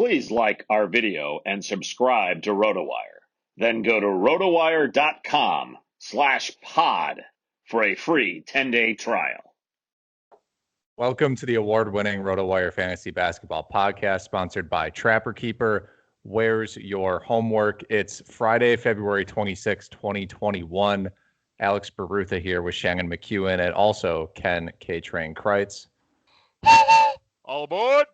please like our video and subscribe to RotoWire. Then go to rotowire.com/pod for a free 10-day trial. Welcome to the award-winning RotoWire Fantasy Basketball Podcast, sponsored by Trapper Keeper. Where's your homework? It's Friday, February 26, 2021. Alex Barutha here with Shannon McEwen and also Ken K-Train Kreitz. All aboard!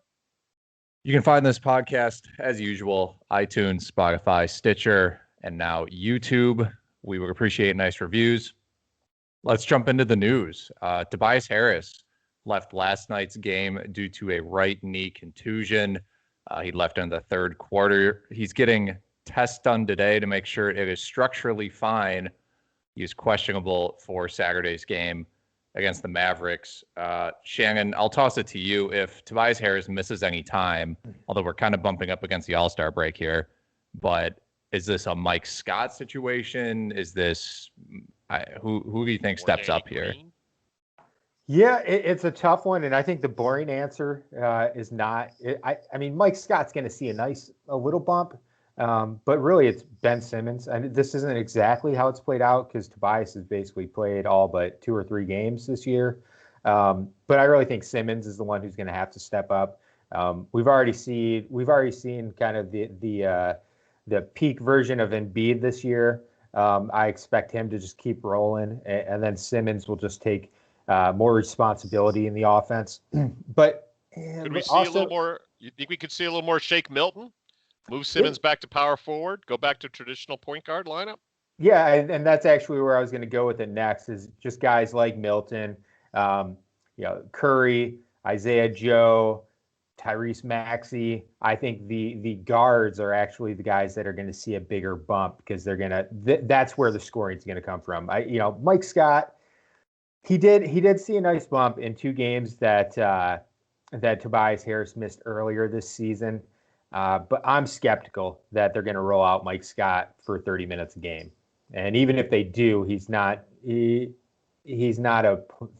You can find this podcast, as usual, iTunes, Spotify, Stitcher, and now YouTube. We would appreciate nice reviews. Let's jump into the news. Tobias Harris left last night's game due to a right knee contusion. He left in the third quarter. He's getting tests done today to make sure it is structurally fine. He's questionable for Saturday's game against the Mavericks. Shannon, I'll toss it to you. If Tobias Harris misses any time, although we're kind of bumping up against the All-Star break here, but is this a Mike Scott situation? Is this who do you think steps up here? Yeah, it's a tough one, and I think the boring answer is not. I mean, Mike Scott's going to see a little bump, but really it's Ben Simmons. And this isn't exactly how it's played out because Tobias has basically played all but 2 or 3 games this year. But I really think Simmons is the one who's going to have to step up. We've already seen kind of the peak version of Embiid this year. I expect him to just keep rolling, and then Simmons will just take more responsibility in the offense. But could we see a little more? You think we could see a little more Shake Milton? Move Simmons back to power forward, go back to traditional point guard lineup? Yeah, and that's actually where I was going to go with it next, is just guys like Milton, Curry, Isaiah Joe, Tyrese Maxey. I think the guards are actually the guys that are going to see a bigger bump because they're going to that's where the scoring is going to come from. Mike Scott, he did see a nice bump in 2 games that Tobias Harris missed earlier this season. But I'm skeptical that they're going to roll out Mike Scott for 30 minutes a game. And even if they do, he's not a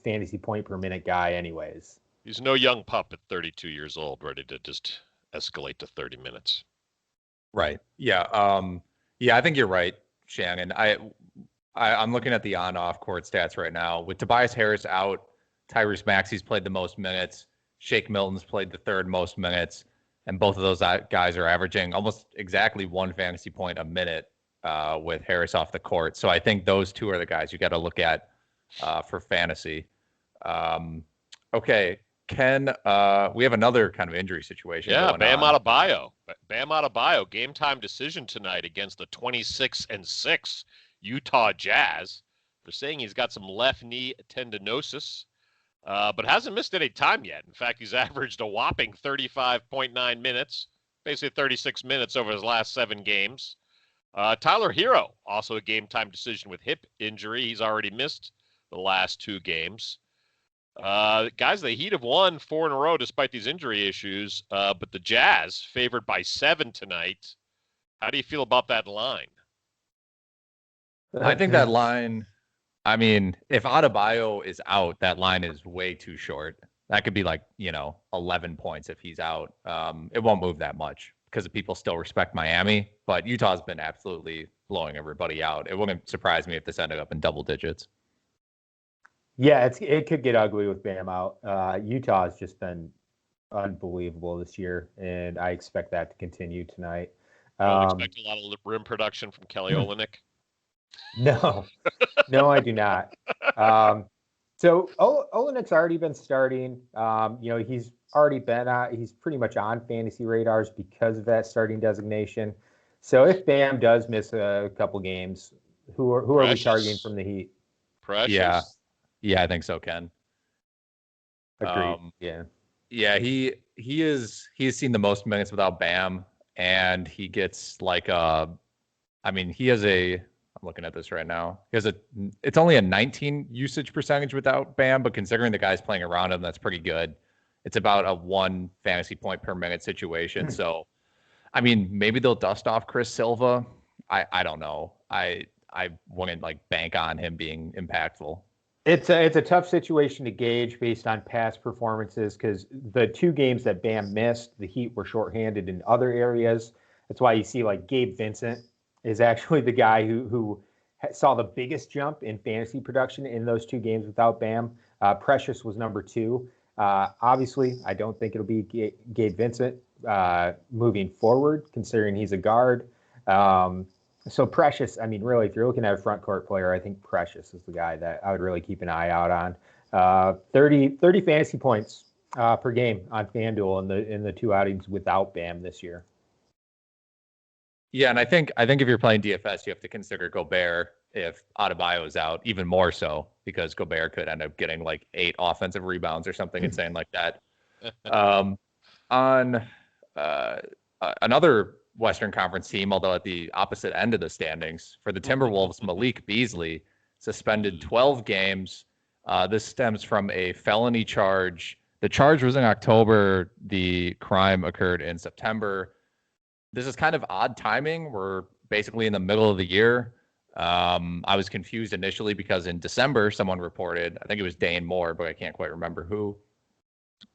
fantasy point per minute guy anyways. He's no young pup at 32 years old, ready to just escalate to 30 minutes. Right. Yeah. I think you're right, Shannon. I'm looking at the on-off court stats right now. With Tobias Harris out, Tyrese Maxey's played the most minutes. Shake Milton's played the 3rd most minutes. And both of those guys are averaging almost exactly 1 fantasy point a minute with Harris off the court. So I think those 2 are the guys you got to look at for fantasy. Okay, Ken, we have another kind of injury situation. Yeah, Bam Adebayo, game time decision tonight against the 26-6 Utah Jazz. They're saying he's got some left knee tendinosis. But hasn't missed any time yet. In fact, he's averaged a whopping 35.9 minutes, basically 36 minutes over his last 7 games. Tyler Hero, also a game-time decision with hip injury. He's already missed the last 2 games. Guys, the Heat have won 4 in a row despite these injury issues, but the Jazz favored by 7 tonight. How do you feel about that line? I think that line... I mean, if Adebayo is out, that line is way too short. That could be 11 points if he's out. It won't move that much because people still respect Miami, but Utah's been absolutely blowing everybody out. It wouldn't surprise me if this ended up in double digits. Yeah, it could get ugly with Bam out. Utah has just been unbelievable this year, and I expect that to continue tonight. Expect a lot of rim production from Kelly Olynyk. No, I do not. So Olynyk's already been starting. He's already been he's pretty much on fantasy radars because of that starting designation. So if Bam does miss a couple games, who are we targeting from the Heat? Precious. Yeah, I think so, Ken. Agreed. Yeah, he's seen the most minutes without Bam, and he gets I'm looking at this right now. It's only a 19 usage percentage without Bam, but considering the guys playing around him, that's pretty good. It's about a 1 fantasy point per minute situation. So, I mean, maybe they'll dust off Chris Silva. I don't know. I wouldn't bank on him being impactful. It's a tough situation to gauge based on past performances because the 2 games that Bam missed, the Heat were shorthanded in other areas. That's why you see like Gabe Vincent is actually the guy who saw the biggest jump in fantasy production in those 2 games without Bam. Precious was number 2. Obviously, I don't think it'll be Gabe Vincent moving forward, considering he's a guard. So Precious, I mean, really, if you're looking at a front court player, I think Precious is the guy that I would really keep an eye out on. 30 fantasy points per game on FanDuel in the 2 outings without Bam this year. Yeah, and I think if you're playing DFS, you have to consider Gobert if Adebayo is out, even more so, because Gobert could end up getting like 8 offensive rebounds or something insane like that. On another Western Conference team, although at the opposite end of the standings, for the Timberwolves, Malik Beasley suspended 12 games. This stems from a felony charge. The charge was in October. The crime occurred in September. This is kind of odd timing. We're basically in the middle of the year. I was confused initially because in December, someone reported, I think it was Dane Moore, but I can't quite remember who,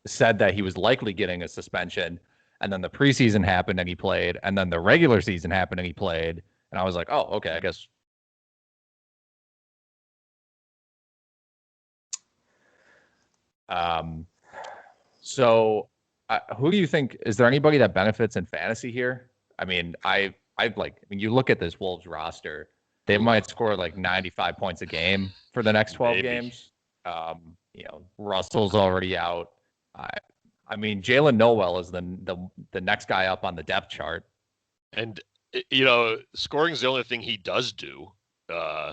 said that he was likely getting a suspension. And then the preseason happened and he played. And then the regular season happened and he played. And I was like, oh, okay, I guess. So who do you think, is there anybody that benefits in fantasy here? I mean, when you look at this Wolves roster, they might score like 95 points a game for the next 12 games. Russell's already out. I mean, Jaylen Nowell is the next guy up on the depth chart. And, scoring is the only thing he does do.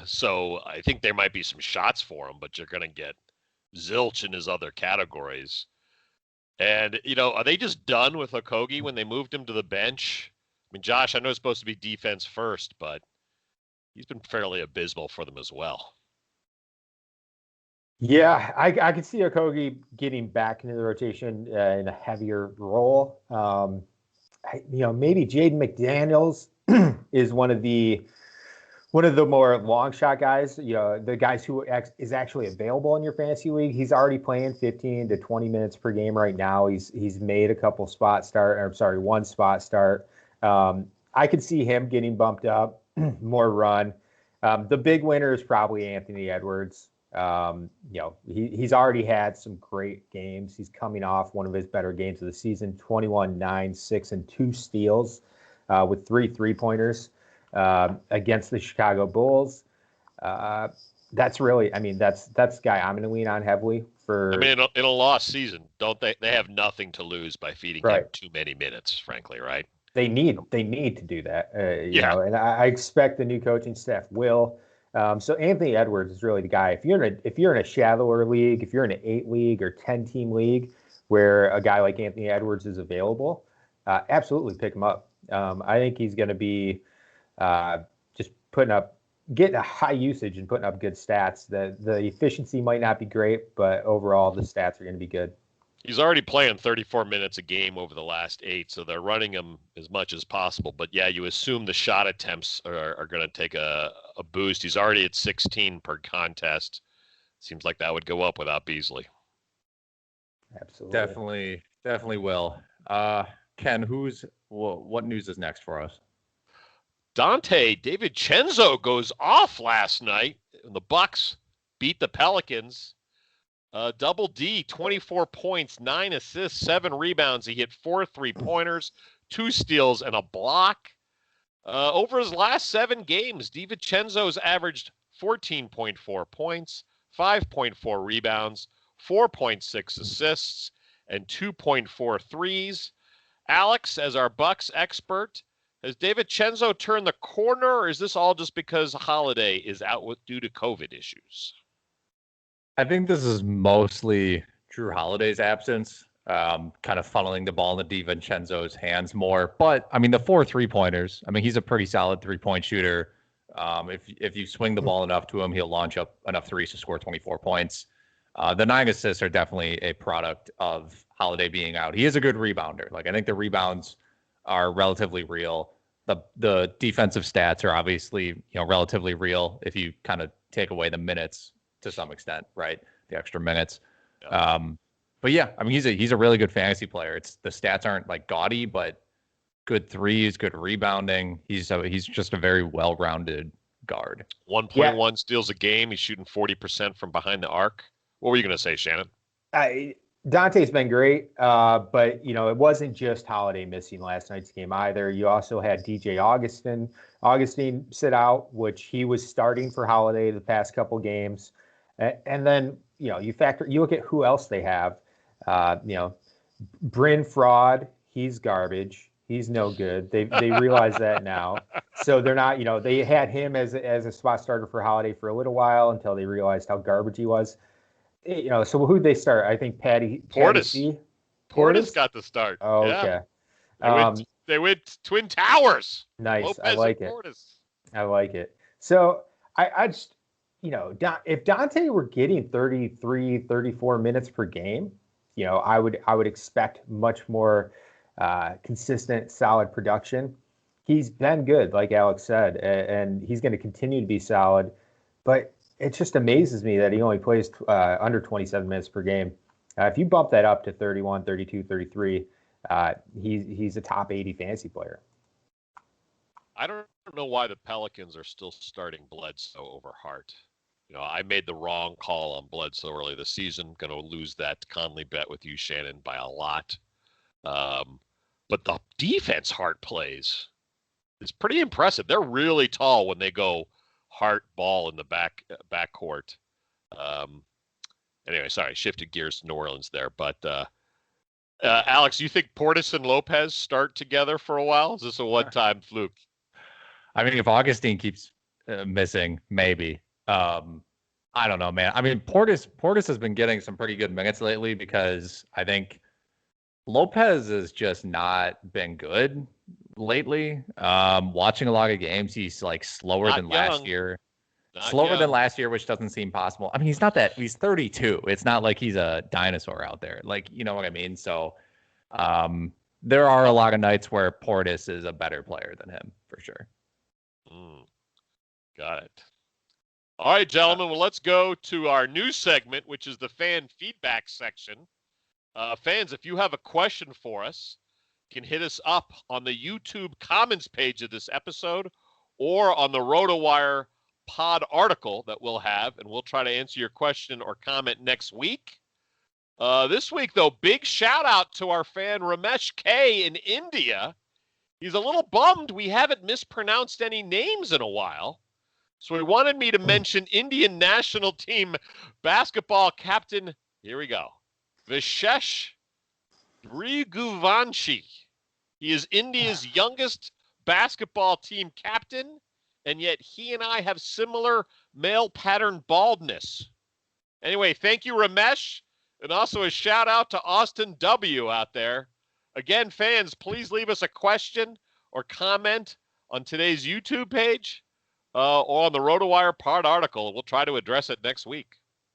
So I think there might be some shots for him, but you're going to get zilch in his other categories. And, are they just done with Okogie when they moved him to the bench? I mean, Josh, I know it's supposed to be defense first, but he's been fairly abysmal for them as well. Yeah, I could see Okogie getting back into the rotation in a heavier role. Maybe Jaden McDaniels is one of the more long shot guys. The guys who is actually available in your fantasy league. He's already playing 15 to 20 minutes per game right now. He's made one spot start. I could see him getting bumped up, more run. The big winner is probably Anthony Edwards. He's already had some great games. He's coming off one of his better games of the season, 21, 9, 6, and 2 steals with 3 3-pointers against the Chicago Bulls. That's the guy I'm going to lean on heavily for. I mean, in a lost season, don't they? They have nothing to lose by feeding him too many minutes, frankly, right? They need to do that, and I expect the new coaching staff will. So Anthony Edwards is really the guy. If you're in a shallower league, if you're in an 8 league or 10-team league where a guy like Anthony Edwards is available, absolutely pick him up. I think he's going to be just getting a high usage and putting up good stats. The efficiency might not be great, but overall the stats are going to be good. He's already playing 34 minutes a game over the last 8, so they're running him as much as possible. But yeah, you assume the shot attempts are going to take a boost. He's already at 16 per contest. Seems like that would go up without Beasley. Absolutely. Definitely will. Ken, what news is next for us? Donte DiVincenzo goes off last night. The Bucks beat the Pelicans. Double D, 24 points, 9 assists, 7 rebounds. He hit 4 3-pointers, 2 steals, and a block. Over his last 7 games, DiVincenzo's averaged 14.4 points, 5.4 rebounds, 4.6 assists, and 2.4 threes. Alex, as our Bucks expert, has DiVincenzo turned the corner, or is this all just because Holiday is out due to COVID issues? I think this is mostly Drew Holiday's absence, kind of funneling the ball into DiVincenzo's hands more. But, I mean, the 4 3-pointers, I mean, he's a pretty solid 3-point shooter. If you swing the ball enough to him, he'll launch up enough threes to score 24 points. The 9 assists are definitely a product of Holiday being out. He is a good rebounder. Like, I think the rebounds are relatively real. The defensive stats are obviously, relatively real if you kind of take away the minutes to some extent, right? The extra minutes. Yeah. But yeah, I mean, he's a really good fantasy player. The stats aren't like gaudy, but good threes, good rebounding. He's just a very well-rounded guard. 1.1 steals a game. He's shooting 40% from behind the arc. What were you going to say, Shannon? Dante's been great, but it wasn't just Holiday missing last night's game either. You also had DJ Augustine sit out, which he was starting for Holiday the past couple games, and then you look at who else they have. Bryn Fraud, he's garbage. He's no good. They realize that now, so they're not. They had him as a spot starter for Holiday for a little while until they realized how garbage he was. So who'd they start? I think Portis. Portis got the start. Oh, yeah. Okay. They went Twin Towers. Nice. Lopez I like it. Portis. I like it. So I just, if Donte were getting 33, 34 minutes per game, I would expect much more consistent, solid production. He's been good, like Alex said, and he's going to continue to be solid, but it just amazes me that he only plays under 27 minutes per game. If you bump that up to 31, 32, 33, he's a top 80 fantasy player. I don't know why the Pelicans are still starting Bledsoe over Hart. I made the wrong call on Bledsoe early this season. Going to lose that Conley bet with you, Shannon, by a lot. But the defense Hart plays is pretty impressive. They're really tall when they go Hart ball in the backcourt. Anyway, sorry, shifted gears to New Orleans there. But Alex, you think Portis and Lopez start together for a while? Is this a one-time fluke? I mean, if Augustine keeps missing, maybe. I don't know, man. I mean, Portis has been getting some pretty good minutes lately because I think Lopez has just not been good lately. Watching a lot of games, he's like slower than last year. Than last year, which doesn't seem possible. I mean, he's 32. It's not like he's a dinosaur out there. Like, you know what I mean? So there are a lot of nights where Portis is a better player than him, for sure. Got it. All right, gentlemen. Well, let's go to our new segment, which is the fan feedback section. Fans, if you have a question for us, you can hit us up on the YouTube comments page of this episode or on the RotoWire pod article that we'll have, and we'll try to answer your question or comment next week. This week, though, big shout out to our fan Ramesh K in India. He's a little bummed we haven't mispronounced any names in a while. So he wanted me to mention Indian national team basketball captain, here we go, Vishesh Briguvanshi. He is India's youngest basketball team captain, and yet he and I have similar male pattern baldness. Anyway, thank you, Ramesh, and also a shout out to Austin W. out there. Again, fans, please leave us a question or comment on today's YouTube page or on the RotoWire pod article. We'll try to address it next week.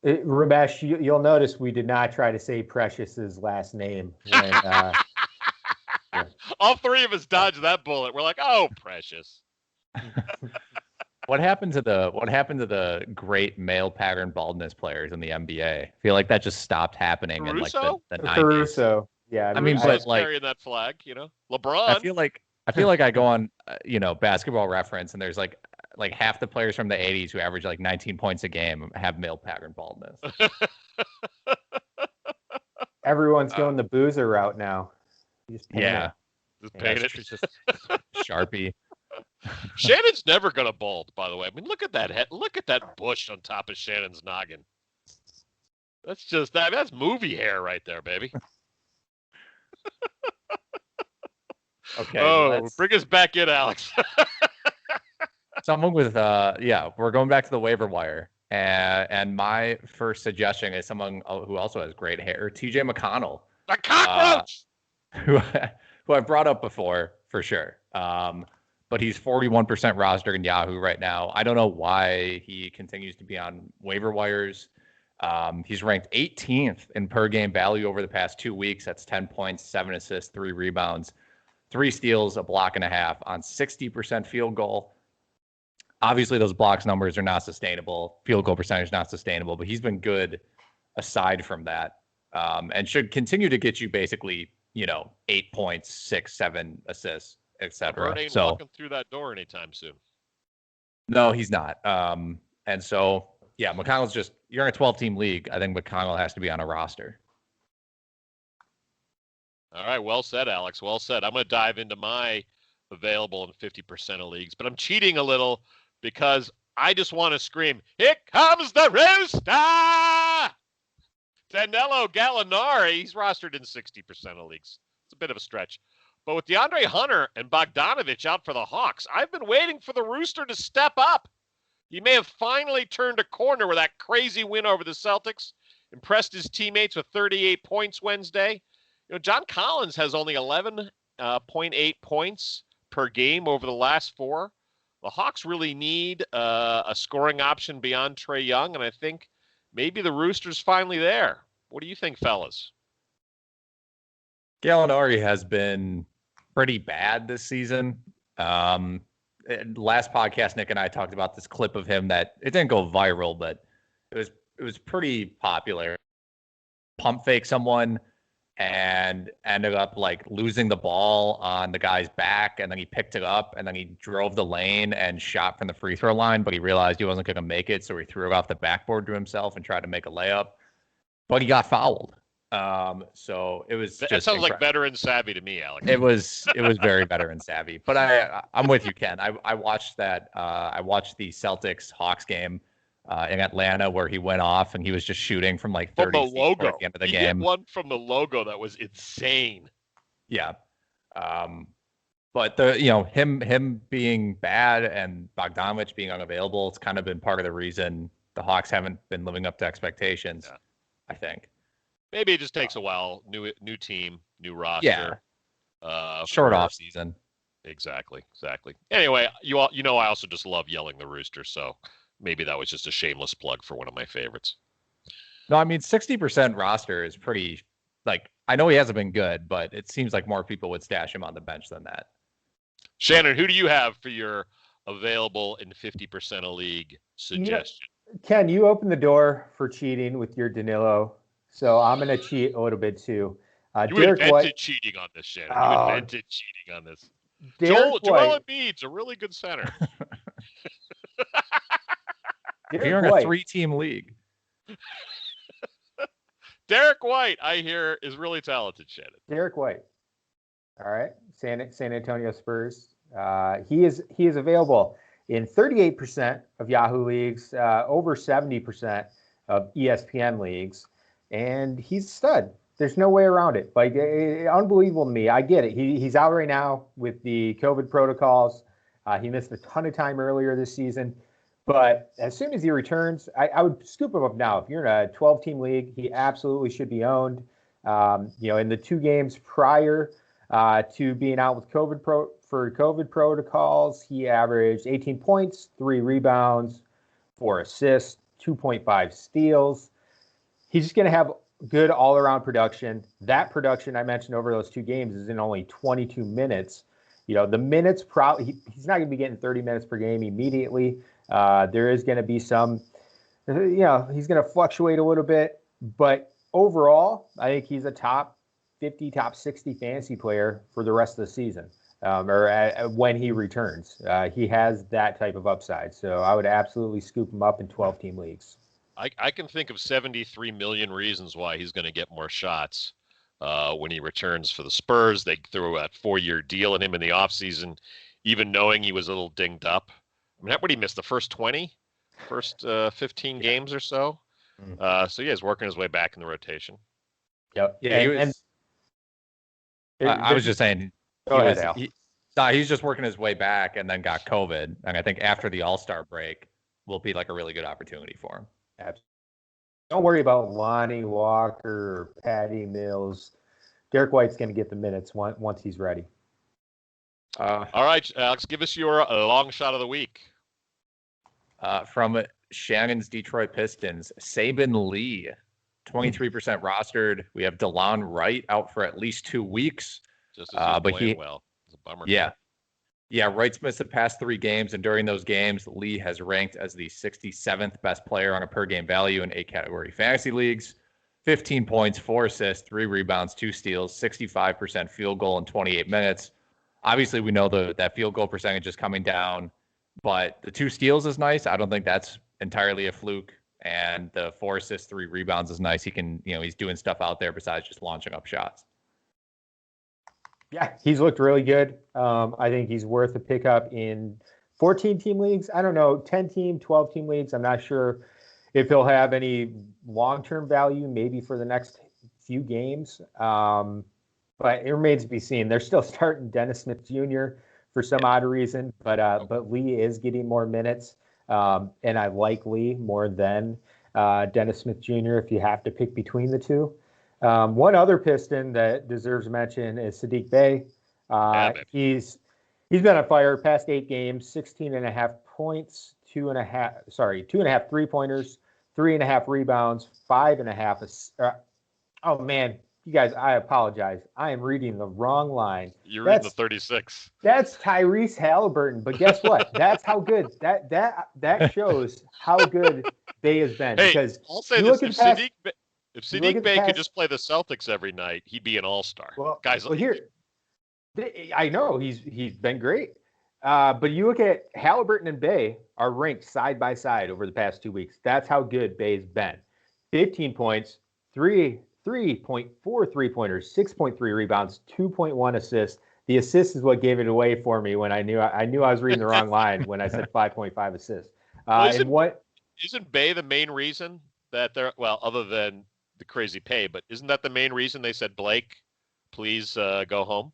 Ramesh, you'll notice we did not try to say Precious's last name. When, yeah. All three of us dodged that bullet. We're like, oh, Precious. What happened to the great male pattern baldness players in the NBA? I feel like that just stopped happening in like the 90s. Caruso. Yeah, I mean, but like carrying that flag, LeBron. I feel like I go on, Basketball Reference, and there's like half the players from the 80s who average like 19 points a game have male pattern baldness. Everyone's going the boozer route now. Just paint it. Just Sharpie. Shannon's never gonna bald, by the way. I mean, look at that head. Look at that bush on top of Shannon's noggin. That's just that's movie hair right there, baby. Okay. Bring us back in, Alex. Someone with we're going back to the waiver wire. And my first suggestion is someone who also has great hair, TJ McConnell. The cockroach! Who I've brought up before, for sure. But he's 41% rostered in Yahoo right now. I don't know why he continues to be on waiver wires. He's ranked 18th in per game value over the past 2 weeks. That's 10 points, 7 assists, 3 rebounds, 3 steals, a block and a half on 60% field goal. Obviously, those blocks numbers are not sustainable. Field goal percentage not sustainable, but he's been good aside from that, and should continue to get you basically, 8 points, 6, 7 assists, etc. Bird ain't So walking through that door anytime soon. no, he's not. And so yeah, McConnell's you're in a 12-team league. I think McConnell has to be on a roster. All right, well said, Alex. Well said. I'm going to dive into my available in 50% of leagues, but I'm cheating a little because I just want to scream, "Here comes the Rooster!" Danilo Galinari, he's rostered in 60% of leagues. It's a bit of a stretch. But with DeAndre Hunter and Bogdanovich out for the Hawks, I've been waiting for the Rooster to step up. He may have finally turned a corner with that crazy win over the Celtics, impressed his teammates with 38 points Wednesday. John Collins has only 11.8 points per game over the last 4. The Hawks really need a scoring option beyond Trae Young, and I think maybe the Rooster's finally there. What do you think, fellas? Gallinari has been pretty bad this season. Last podcast, Nick and I talked about this clip of him that it didn't go viral, but it was pretty popular. Pump fake someone and ended up losing the ball on the guy's back, and then he picked it up and then he drove the lane and shot from the free throw line, but he realized he wasn't going to make it, so he threw it off the backboard to himself and tried to make a layup, but he got fouled. So it was. That sounds like veteran savvy to me, Alex. It was very veteran savvy. But I'm with you, Ken. I watched that. I watched the Celtics Hawks game in Atlanta where he went off and he was just shooting from 30 from the feet logo at the end of the he game. Hit one from the logo that was insane. Yeah. But him being bad and Bogdanovich being unavailable, it's kind of been part of the reason the Hawks haven't been living up to expectations. Yeah. I think. Maybe it just takes a while. New team, new roster. Yeah. Short off season. Exactly. Anyway, I also just love yelling the Rooster, so maybe that was just a shameless plug for one of my favorites. No, I mean 60% roster is pretty. I know he hasn't been good, but it seems like more people would stash him on the bench than that. Shannon, who do you have for your available in 50% of league suggestion? Ken, you opened the door for cheating with your Danilo. So I'm going to cheat a little bit too. You invented cheating on this, Shannon. You invented cheating on this. Joel Embiid's a really good center. If you're in a 3-team league. Derrick White, I hear, is really talented, Shannon. Derrick White. All right. San Antonio Spurs. He is available in 38% of Yahoo leagues, over 70% of ESPN leagues. And he's a stud. There's no way around it. Unbelievable to me. I get it. He's out right now with the COVID protocols. He missed a ton of time earlier this season. But as soon as he returns, I would scoop him up now. If you're in a 12-team league, he absolutely should be owned. In the 2 games prior to being out with COVID protocols, he averaged 18 points, 3 rebounds, 4 assists, 2.5 steals. He's just going to have good all-around production. That production I mentioned over those 2 games is in only 22 minutes. The minutes, he's not going to be getting 30 minutes per game immediately. There is going to be some, he's going to fluctuate a little bit. But overall, I think he's a top 50, top 60 fantasy player for the rest of the season when he returns. He has that type of upside. So I would absolutely scoop him up in 12-team leagues. I can think of 73 million reasons why he's going to get more shots when he returns for the Spurs. They threw a 4-year deal in him in the offseason, even knowing he was a little dinged up. I mean, what he missed the first 15 games or so. So he's working his way back in the rotation. Yep. Yeah. I was just saying. Go ahead, Al. He's just working his way back and then got COVID. And I think after the All-Star break will be a really good opportunity for him. Absolutely. Don't worry about Lonnie Walker or Patty Mills. Derrick White's going to get the minutes once he's ready. All right, Alex, give us your long shot of the week. From Shannon's Detroit Pistons, Saben Lee, 23% rostered. We have DeLon Wright out for at least 2 weeks. Just as he's playing well. It's a bummer. Yeah. Yeah, Wright's missed the past 3 games, and during those games, Lee has ranked as the 67th best player on a per-game value in 8-category fantasy leagues. 15 points, 4 assists, 3 rebounds, 2 steals, 65% field goal in 28 minutes. Obviously, we know that field goal percentage is coming down, but the 2 steals is nice. I don't think that's entirely a fluke. And the 4 assists, 3 rebounds is nice. He can, he's doing stuff out there besides just launching up shots. Yeah, he's looked really good. I think he's worth a pickup in 14-team leagues. I don't know, 10-team, 12-team leagues. I'm not sure if he'll have any long-term value, maybe for the next few games. But it remains to be seen. They're still starting Dennis Smith Jr. for some odd reason, but Lee is getting more minutes, and I like Lee more than Dennis Smith Jr. if you have to pick between the two. One other Piston that deserves mention is Saddiq Bey. He's been on fire past 8 games, 16.5 points, 2.5 3-pointers, 3.5 rebounds, 5.5. Oh man, you guys, I apologize. I am reading the wrong line. You're reading the 36. That's Tyrese Halliburton, but guess what? That's how good that shows how good Bey has been. Hey, because I'll say this: if Saddiq Bey could just play the Celtics every night, he'd be an all-star. Well, guys, I know he's been great, but you look at Halliburton and Bey are ranked side by side over the past 2 weeks. That's how good Bey's been. 15 points, 3.4 3-pointers, 6.3 rebounds, 2.1 assists. The assist is what gave it away for me when I knew I was reading the wrong line when I said 5.5 assists. Isn't Bey the main reason that they're other than the crazy pay, but isn't that the main reason they said, Blake, please go home?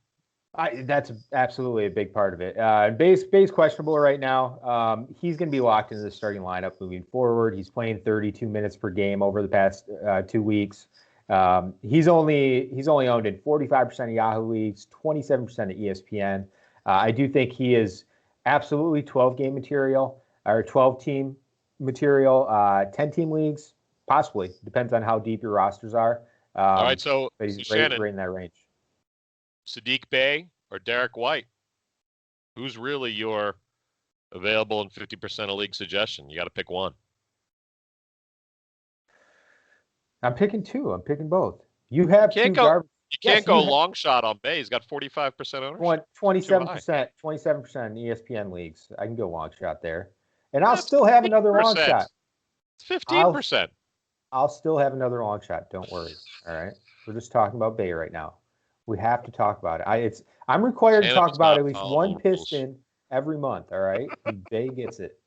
That's absolutely a big part of it. Bey's questionable right now. He's going to be locked into the starting lineup moving forward. He's playing 32 minutes per game over the past 2 weeks. He's only owned in 45% of Yahoo leagues, 27% of ESPN. I do think he is absolutely 12-game material or 12-team material. 10-team leagues, possibly. Depends on how deep your rosters are. All right, so but he's Shannon, right in that range. Saddiq Bey or Derrick White? Who's really your available in 50% of league suggestion? You got to pick one. I'm picking 2. I'm picking both. You have you can't go long shot on Bey. He's got 45% ownership. 27% in ESPN leagues. I can go long shot there. And I'll still have another long shot. It's 15%. I'll still have another long shot. Don't worry. All right. We're just talking about Bey right now. We have to talk about it. I'm required to talk about at least one Piston every month. All right. Bey gets it.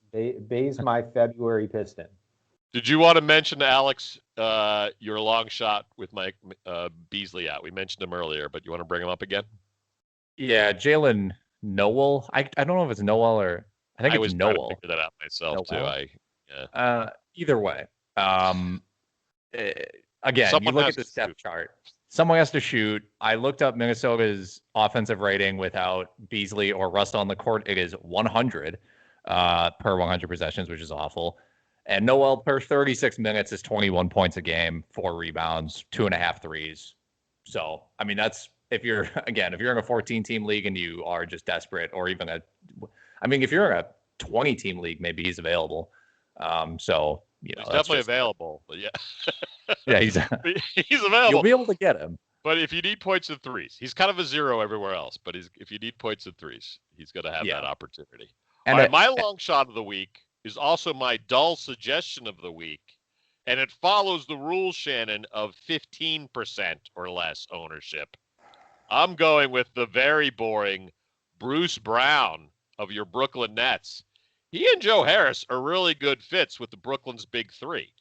Bey's my February Piston. Did you want to mention to Alex your long shot with Mike Beasley out? We mentioned him earlier, but you want to bring him up again? Yeah, Jaylen Nowell. I don't know if it's Nowell or I think it's Nowell. I was trying to figure that out myself too. Either way, again, you look at the depth chart. Someone has to shoot. I looked up Minnesota's offensive rating without Beasley or Russell on the court. It is 100 per 100 possessions, which is awful. And Nowell per 36 minutes is 21 points a game, 4 rebounds, 2.5 threes. So, I mean, that's if you're in a 14-team league and you are just desperate, or even if you're in a 20-team league, maybe he's available. So, he's definitely available. But yeah, he's available. You'll be able to get him. But if you need points and threes, he's kind of a zero everywhere else. But if you need points and threes, he's going to have that opportunity. And all right, my long shot of the week is also my dull suggestion of the week, and it follows the rule, Shannon, of 15% or less ownership. I'm going with the very boring Bruce Brown of your Brooklyn Nets. He and Joe Harris are really good fits with the Brooklyn's big 3.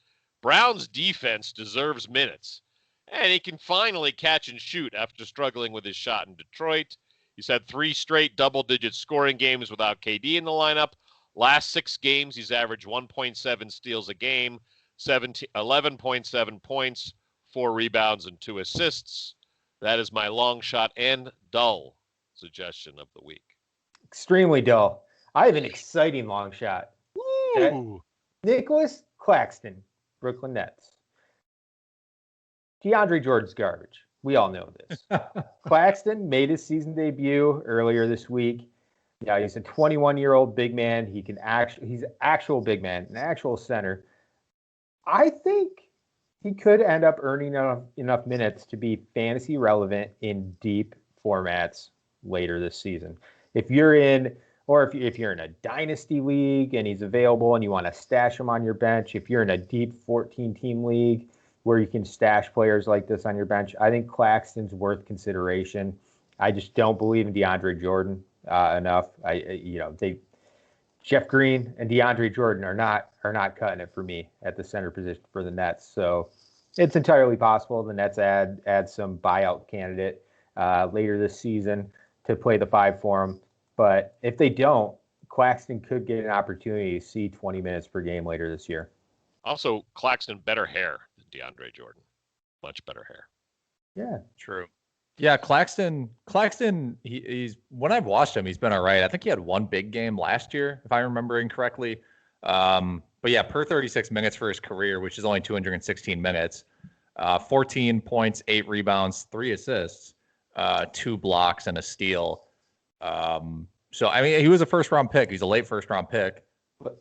Brown's defense deserves minutes, and he can finally catch and shoot after struggling with his shot in Detroit. He's had 3 straight double-digit scoring games without KD in the lineup. Last 6 games, he's averaged 1.7 steals a game, 11.7 points, 4 rebounds, and 2 assists. That is my long shot and dull suggestion of the week. Extremely dull. I have an exciting long shot. Nicolas, Claxton, Brooklyn Nets. DeAndre Jordan's garbage. We all know this. Claxton made his season debut earlier this week. Yeah, he's a 21-year-old big man. He's actual big man, an actual center. I think he could end up earning enough minutes to be fantasy relevant in deep formats later this season. If you're in a dynasty league and he's available and you want to stash him on your bench, if you're in a deep 14-team league where you can stash players like this on your bench, I think Claxton's worth consideration. I just don't believe in DeAndre Jordan enough. Jeff Green and DeAndre Jordan are not cutting it for me at the center position for the Nets. So it's entirely possible the Nets add some buyout candidate later this season to play the 5 for him. But if they don't, Claxton could get an opportunity to see 20 minutes per game later this year. Also, Claxton better hair than DeAndre Jordan. Much better hair. Yeah, true. Yeah, Claxton. He's when I've watched him, he's been all right. I think he had one big game last year, if I'm remembering correctly. But yeah, per 36 minutes for his career, which is only 216 minutes, 14 points, 8 rebounds, 3 assists, 2 blocks, and a steal. So I mean, he was a first-round pick. He's a late first-round pick.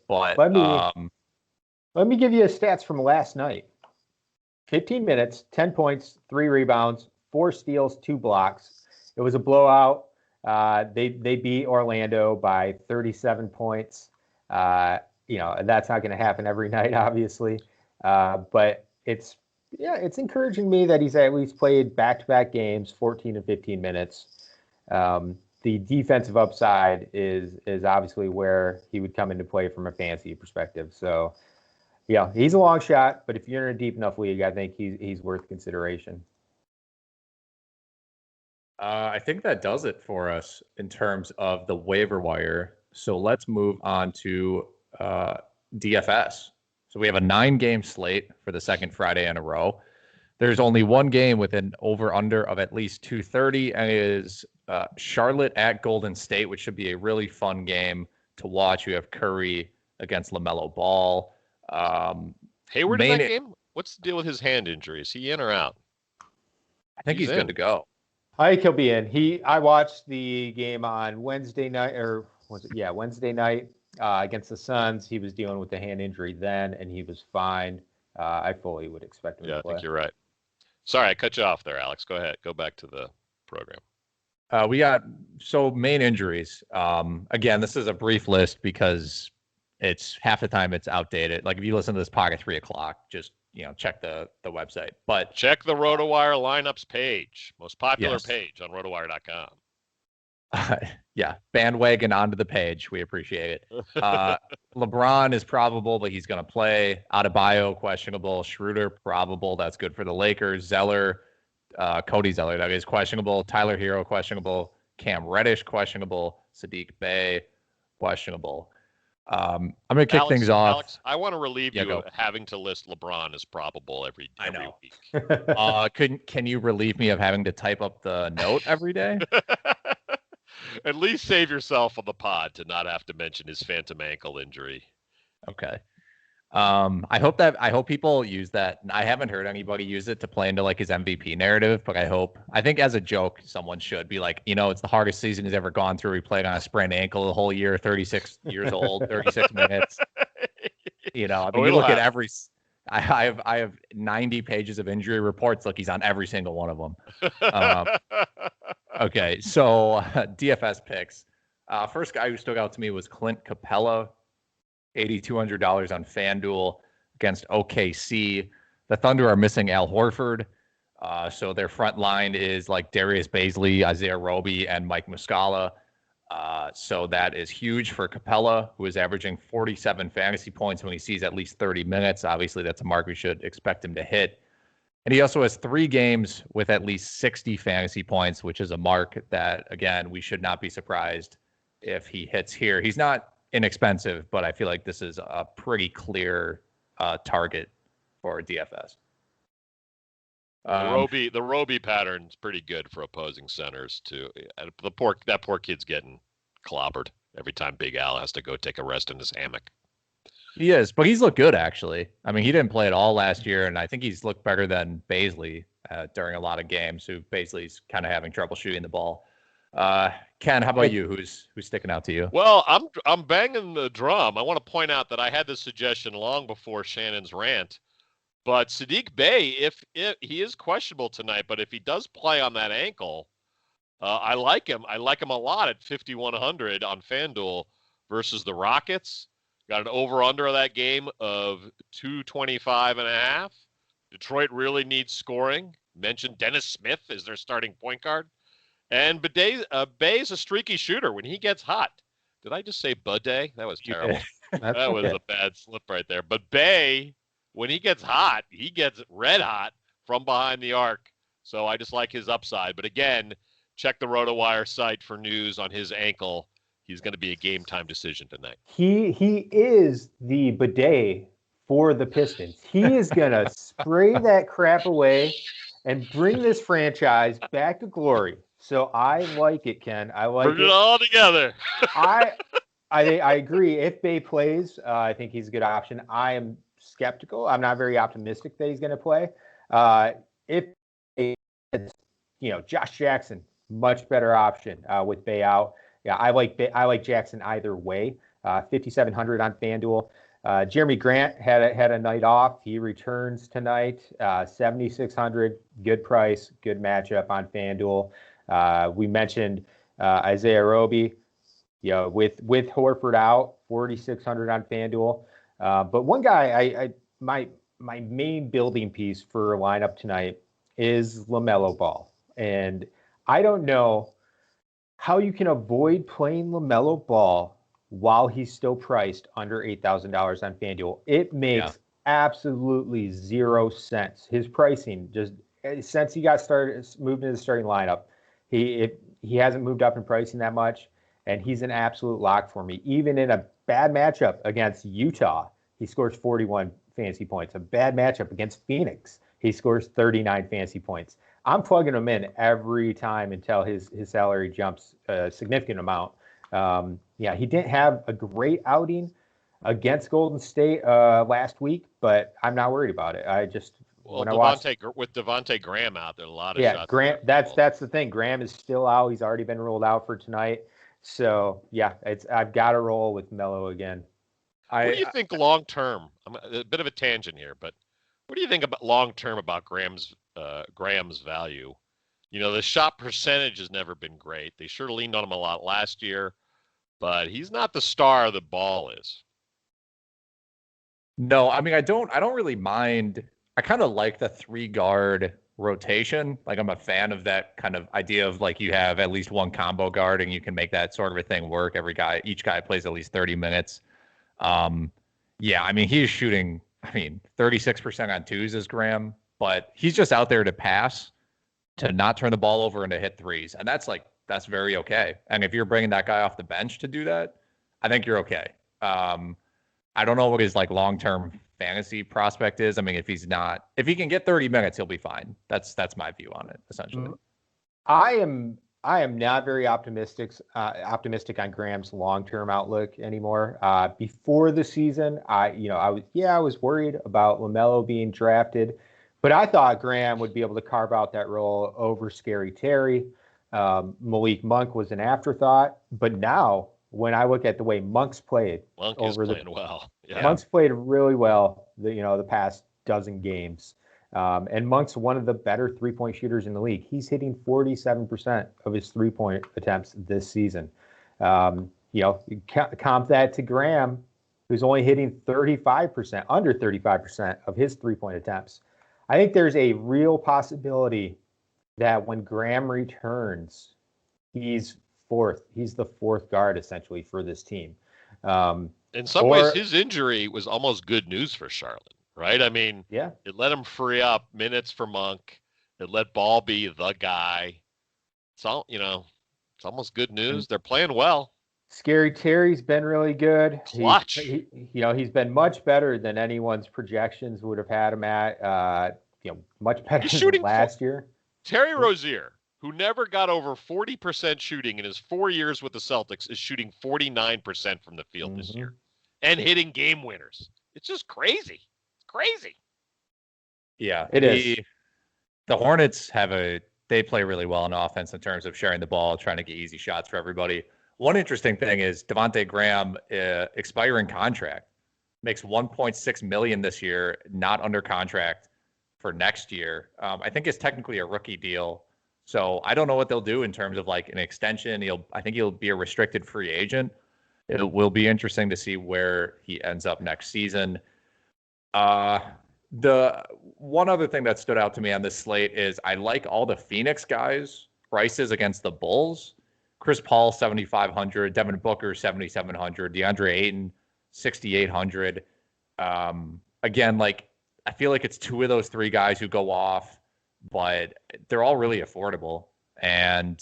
But let me give you his stats from last night. 15 minutes, 10 points, 3 rebounds, 4 steals, 2 blocks. It was a blowout. They beat Orlando by 37 points. That's not going to happen every night, obviously. But it's encouraging me that he's at least played back-to-back games, 14 and 15 minutes. The defensive upside is obviously where he would come into play from a fantasy perspective. So, yeah, he's a long shot, but if you're in a deep enough league, I think he's worth consideration. I think that does it for us in terms of the waiver wire. So let's move on to DFS. So we have a 9-game slate for the second Friday in a row. There's only one game with an over-under of at least 230, and it is Charlotte at Golden State, which should be a really fun game to watch. You have Curry against LaMelo Ball. Hayward in that game? What's the deal with his hand injury? Is he in or out? I think he's good to go. I think he'll be in. I watched the game on Wednesday night, Wednesday night against the Suns. He was dealing with the hand injury then, and he was fine. I fully would expect him to play. I think you're right. Sorry, I cut you off there, Alex. Go ahead. Go back to the program. We got main injuries. Again, this is a brief list because it's half the time it's outdated. Like if you listen to this pod at 3:00, just check the website. But check the RotoWire lineups page, most popular page on rotowire.com. Yeah, bandwagon onto the page. We appreciate it. LeBron is probable, but he's going to play. Adebayo, questionable. Schroeder, probable. That's good for the Lakers. Zeller, Cody Zeller, that is questionable. Tyler Hero, questionable. Cam Reddish, questionable. Sadiq Bey, questionable. I'm going to kick things off. Alex, I want to relieve you of having to list LeBron as probable every week. Can you relieve me of having to type up the note every day? At least save yourself on the pod to not have to mention his phantom ankle injury. Okay. I hope people use that. I haven't heard anybody use it to play into like his MVP narrative, but I think as a joke, someone should be like, it's the hardest season he's ever gone through. He played on a sprained ankle the whole year, 36 years old, 36 minutes. You look at every. I have 90 pages of injury reports. Look, he's on every single one of them. Okay, so DFS picks. First guy who stood out to me was Clint Capella, $8,200 on FanDuel against OKC. The Thunder are missing Al Horford, so their front line is like Darius Baisley, Isaiah Roby, and Mike Muscala. So that is huge for Capella, who is averaging 47 fantasy points when he sees at least 30 minutes. Obviously, that's a mark we should expect him to hit. And he also has 3 games with at least 60 fantasy points, which is a mark that, again, we should not be surprised if he hits here. He's not inexpensive, but I feel like this is a pretty clear target for DFS. The Roby pattern's pretty good for opposing centers too. That poor kid's getting clobbered every time Big Al has to go take a rest in his hammock. He is, but he's looked good actually. I mean, he didn't play at all last year, and I think he's looked better than Baisley during a lot of games. Who Baisley's kind of having trouble shooting the ball. Ken, how about you? Who's sticking out to you? Well, I'm banging the drum. I want to point out that I had this suggestion long before Shannon's rant. But Sadiq Bey, if he is questionable tonight, but if he does play on that ankle, I like him. I like him a lot at 5,100 on FanDuel versus the Rockets. Got an over-under of that game of 225.5. Detroit really needs scoring. Mentioned Dennis Smith as their starting point guard. And Bey is a streaky shooter when he gets hot. Did I just say Bidet? That was terrible. That was a bad slip right there. But Bey, when he gets hot, he gets red hot from behind the arc. So I just like his upside. But again, check the RotoWire site for news on his ankle. He's going to be a game time decision tonight. He is the bidet for the Pistons. He is going to spray that crap away and bring this franchise back to glory. So I like it, Ken. I like Bring it all together. I agree. If Bey plays, I think he's a good option. I am skeptical. I'm not very optimistic that he's going to play. If Josh Jackson, much better option with Bey out. Yeah, I like Jackson either way. 5,700 on FanDuel. Jeremy Grant had a night off. He returns tonight. 7,600. Good price. Good matchup on FanDuel. We mentioned Isaiah Roby. With Horford out, 4,600 on FanDuel. But one guy, my main building piece for a lineup tonight is LaMelo Ball, and I don't know how you can avoid playing LaMelo Ball while he's still priced under $8,000 on FanDuel. It makes absolutely zero sense. His pricing just since he got moved into the starting lineup, he hasn't moved up in pricing that much, and he's an absolute lock for me. Even in a bad matchup against Utah, he scores 41 fantasy points. A bad matchup against Phoenix, he scores 39 fantasy points. I'm plugging him in every time until his salary jumps a significant amount. He didn't have a great outing against Golden State last week, but I'm not worried about it. With Devontae Graham out there, a lot of shots. Graham. That's the thing. Graham is still out. He's already been ruled out for tonight. So I've got to roll with Melo again. What do you think long term? I'm a bit of a tangent here, but what do you think about long term about Graham's value? The shot percentage has never been great. They sure leaned on him a lot last year, but he's not the star the Ball is. No, I mean I don't really mind. I kind of like the 3-guard rotation. Like I'm a fan of that kind of idea of like you have at least one combo guard and you can make that sort of a thing work. Each guy plays at least 30 minutes. I mean he's shooting 36% on twos is Graham, but he's just out there to pass, to not turn the ball over and to hit threes. And that's very okay. And if you're bringing that guy off the bench to do that, I think you're okay. I don't know what his long-term fantasy prospect is. I mean, if he can get 30 minutes, he'll be fine. That's my view on it, essentially. I am not very optimistic on Graham's long-term outlook anymore. Before the season, I was worried about LaMelo being drafted, but I thought Graham would be able to carve out that role over Scary Terry. Malik Monk was an afterthought, but now when I look at the way Monk's played, Monk's played really well the past dozen games. And Monk's one of the better 3-point shooters in the league. He's hitting 47% of his 3-point attempts this season. Comp that to Graham, who's only hitting under 35% of his 3-point attempts. I think there's a real possibility that when Graham returns, he's the fourth guard essentially for this team. In some ways, his injury was almost good news for Charlotte, right? I mean, it let him free up minutes for Monk. It let Ball be the guy. It's almost good news. They're playing well. Scary Terry's been really good. Clutch. He's been much better than anyone's projections would have had him at. Much better than last year. Terry Rozier, who never got over 40% shooting in his 4 years with the Celtics, is shooting 49% from the field this year and hitting game winners. It's just crazy. It's crazy. Yeah, it is. The Hornets have a they play really well on offense in terms of sharing the ball, trying to get easy shots for everybody. One interesting thing is Devontae Graham expiring contract, makes $1.6 million this year, not under contract for next year. I think it's technically a rookie deal. So I don't know what they'll do in terms of like an extension. I think he'll be a restricted free agent. It will be interesting to see where he ends up next season. The one other thing that stood out to me on this slate is I like all the Phoenix guys' prices against the Bulls. Chris Paul, 7,500. Devin Booker, 7,700. DeAndre Ayton, 6,800. Again, like I feel like it's two of those three guys who go off, but they're all really affordable. And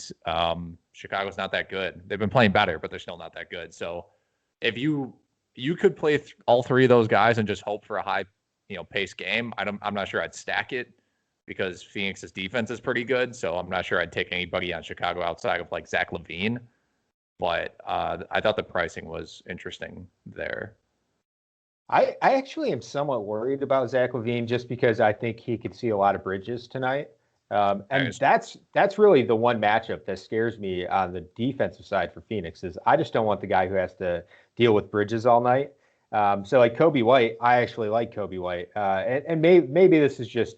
Chicago's not that good. They've been playing better, but they're still not that good. So if you could play all three of those guys and just hope for a high, pace game, I'm not sure I'd stack it because Phoenix's defense is pretty good. So I'm not sure I'd take anybody on Chicago outside of like Zach LaVine. But I thought the pricing was interesting there. I actually am somewhat worried about Zach LaVine just because I think he could see a lot of bridges tonight. And that's really the one matchup that scares me on the defensive side for Phoenix is I just don't want the guy who has to deal with Bridges all night. So like Kobe White, I actually like Kobe White. And maybe this is just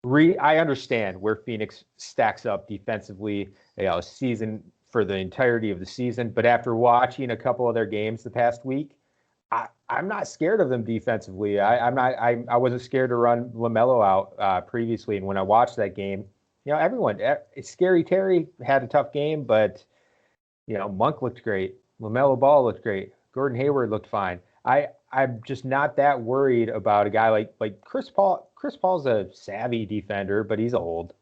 I understand where Phoenix stacks up defensively, season for the entirety of the season. But after watching a couple of their games the past week, I'm not scared of them defensively. I wasn't scared to run LaMelo out previously, and when I watched that game, Scary Terry had a tough game, but Monk looked great, LaMelo Ball looked great, Gordon Hayward looked fine. I'm just not that worried about a guy like Chris Paul. Chris Paul's a savvy defender, but he's old,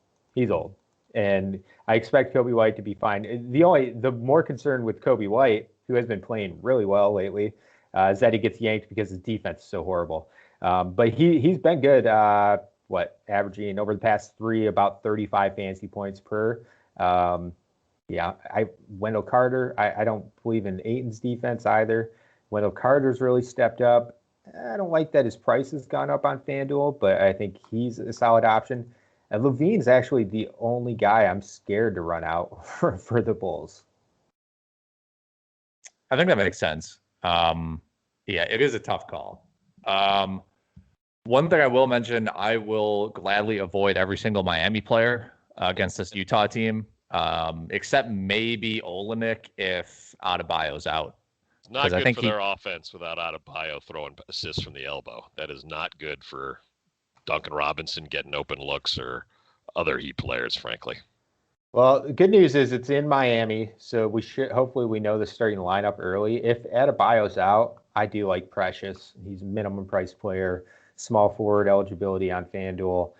and I expect Kobe White to be fine. The more concern with Kobe White, who has been playing really well lately, is that he gets yanked because his defense is so horrible. But he's been good, averaging over the past three about 35 fantasy points per. Wendell Carter, I don't believe in Ayton's defense either. Wendell Carter's really stepped up. I don't like that his price has gone up on FanDuel, but I think he's a solid option. And LaVine's actually the only guy I'm scared to run out for the Bulls. I think that makes sense. It is a tough call. One thing I will mention, I will gladly avoid every single Miami player against this Utah team, except maybe Olenek if Adebayo's out. It's not good for their offense without Adebayo throwing assists from the elbow. That is not good for Duncan Robinson getting open looks or other Heat players, frankly. Well, the good news is it's in Miami, so hopefully we know the starting lineup early. If Adebayo's out, I do like Precious. He's a minimum price player, small forward eligibility on FanDuel.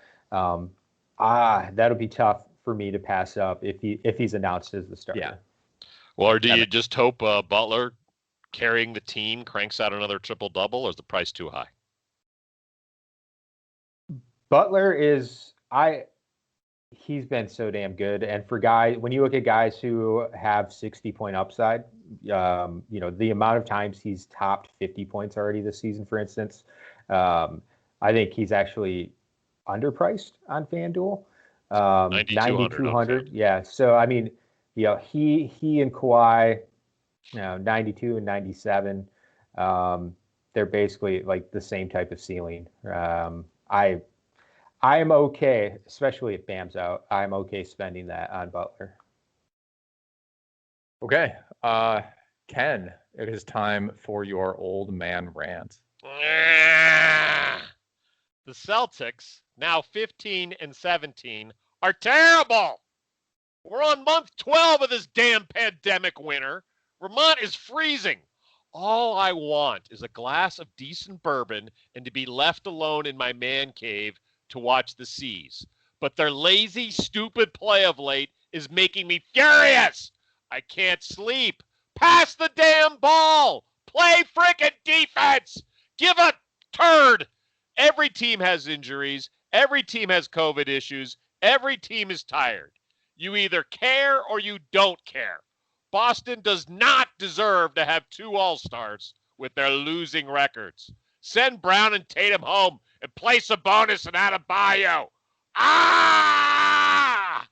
That'll be tough for me to pass up if he's announced as the starter. Yeah. Well, or do you just hope Butler carrying the team cranks out another triple-double, or is the price too high? Butler he's been so damn good. And for when you look at guys who have 60-point upside, the amount of times he's topped 50 points already this season, for instance, I think he's actually underpriced on FanDuel. 9,200. Yeah. So, I mean, he and Kawhi, 92 and 97, they're basically like the same type of ceiling. I am okay, especially if Bam's out. I'm okay spending that on Butler. Okay. Ken, it is time for your old man rant. The Celtics, now 15 and 17, are terrible. We're on month 12 of this damn pandemic winter. Vermont is freezing. All I want is a glass of decent bourbon and to be left alone in my man cave to watch the seas. But their lazy, stupid play of late is making me furious. I can't sleep. Pass the damn ball. Play frickin' defense. Give a turd. Every team has injuries. Every team has COVID issues. Every team is tired. You either care or you don't care. Boston does not deserve to have two All-Stars with their losing records. Send Brown and Tatum home and play Sabonis and Adebayo. Ah!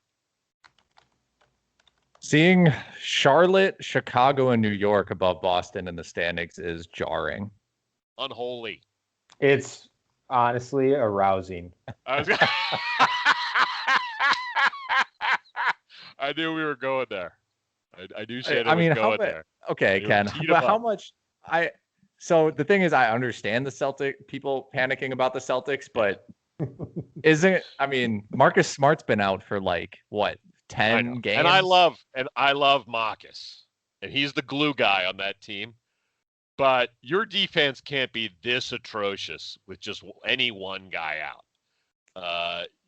Seeing Charlotte, Chicago, and New York above Boston in the standings is jarring. Unholy. It's honestly arousing. I was I knew we were going there. I knew Shannon was going there. Okay, Ken, but how much so the thing is, I understand the Celtic people panicking about the Celtics, but Marcus Smart's been out for like what, 10 games? And I love Marcus. And he's the glue guy on that team. But your defense can't be this atrocious with just any one guy out.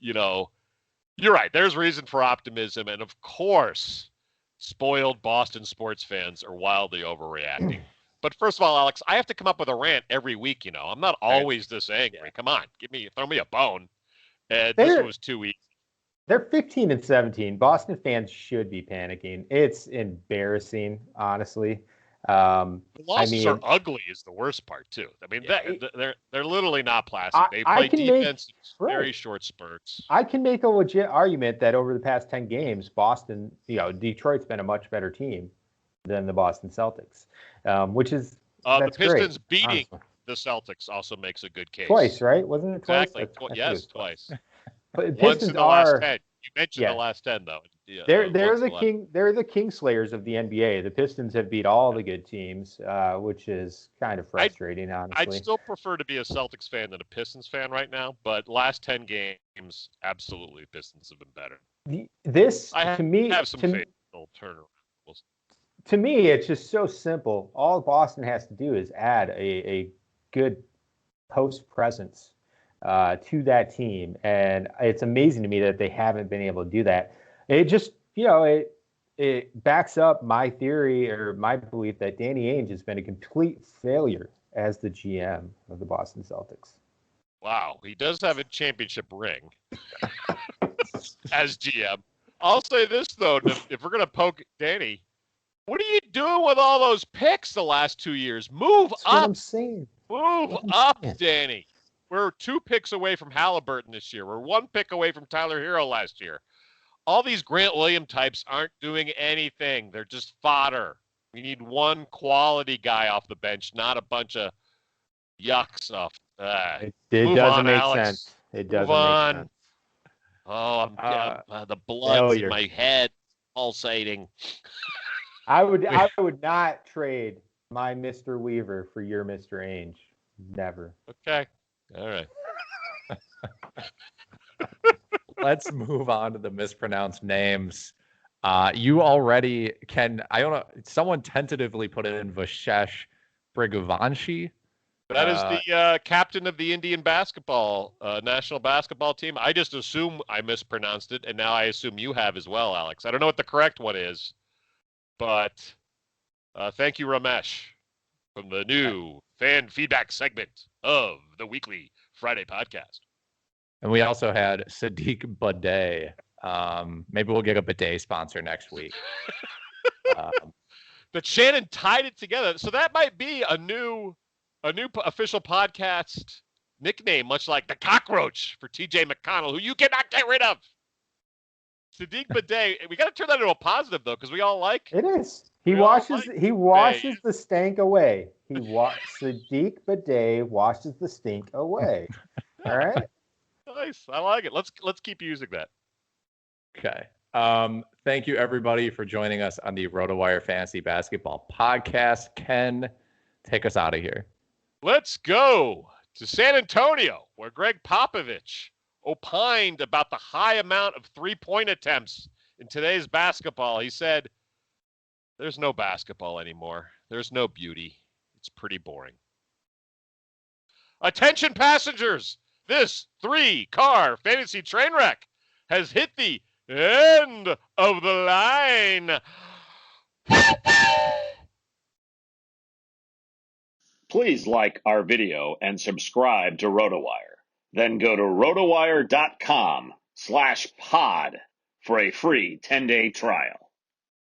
You're right. There's reason for optimism. And of course, spoiled Boston sports fans are wildly overreacting. But first of all, Alex, I have to come up with a rant every week. I'm not always this angry. Come on, throw me a bone. And this one was too easy. They're 15-17. Boston fans should be panicking. It's embarrassing, honestly. The losses are ugly is the worst part too. They're literally not plastic. They play defense in very short spurts. I can make a legit argument that over the past 10 games, Boston, Detroit's been a much better team than the Boston Celtics, which is the Pistons great, beating honestly. The Celtics also makes a good case. Twice, right? Wasn't it twice? Exactly. Yes, twice. But Once in the last 10. You mentioned the last 10 though. Yeah, they're the Kingslayers of the NBA. The Pistons have beat all the good teams, which is kind of frustrating, honestly. I'd still prefer to be a Celtics fan than a Pistons fan right now, but last 10 games, absolutely, Pistons have been better. Have some faith in the turnaround. To me, it's just so simple. All Boston has to do is add a good post presence to that team, and it's amazing to me that they haven't been able to do that. It just, it backs up my theory or my belief that Danny Ainge has been a complete failure as the GM of the Boston Celtics. Wow, he does have a championship ring as GM. I'll say this though, if we're gonna poke Danny, what are you doing with all those picks the last 2 years? Move That's up. what I'm saying. Move up, Danny. We're 2 picks away from Halliburton this year. We're 1 pick away from Tyler Hero last year. All these Grant Williams types aren't doing anything. They're just fodder. We need one quality guy off the bench, not a bunch of yuck stuff. It doesn't make sense. It doesn't make sense. Oh, the blood's in my head pulsating. I would not trade my Mr. Weaver for your Mr. Ainge. Never. Okay. All right. Let's move on to the mispronounced names. You already can. I don't know. Someone tentatively put it in Vashesh Brigovanshi. That is the captain of the Indian basketball national basketball team. I just assume I mispronounced it, and now I assume you have as well, Alex. I don't know what the correct one is, but thank you, Ramesh, from the new fan feedback segment of the weekly Friday podcast. And we also had Sadiq Bidet. Maybe we'll get a bidet sponsor next week. But Shannon tied it together, so that might be a new official podcast nickname, much like the cockroach for TJ McConnell, who you cannot get rid of. Sadiq Bidet. We got to turn that into a positive though, because we all like it. Is he washes the stank away? Sadiq Bidet washes the stink away. All right. Nice. I like it. Let's keep using that. Okay. Thank you everybody for joining us on the RotoWire Fantasy Basketball Podcast. Ken, take us out of here. Let's go to San Antonio, where Greg Popovich opined about the high amount of 3-point attempts in today's basketball. He said, "There's no basketball anymore. There's no beauty. It's pretty boring." Attention passengers, this 3-car fantasy train wreck has hit the end of the line. Please like our video and subscribe to RotoWire. Then go to rotowire.com/pod for a free 10-day trial.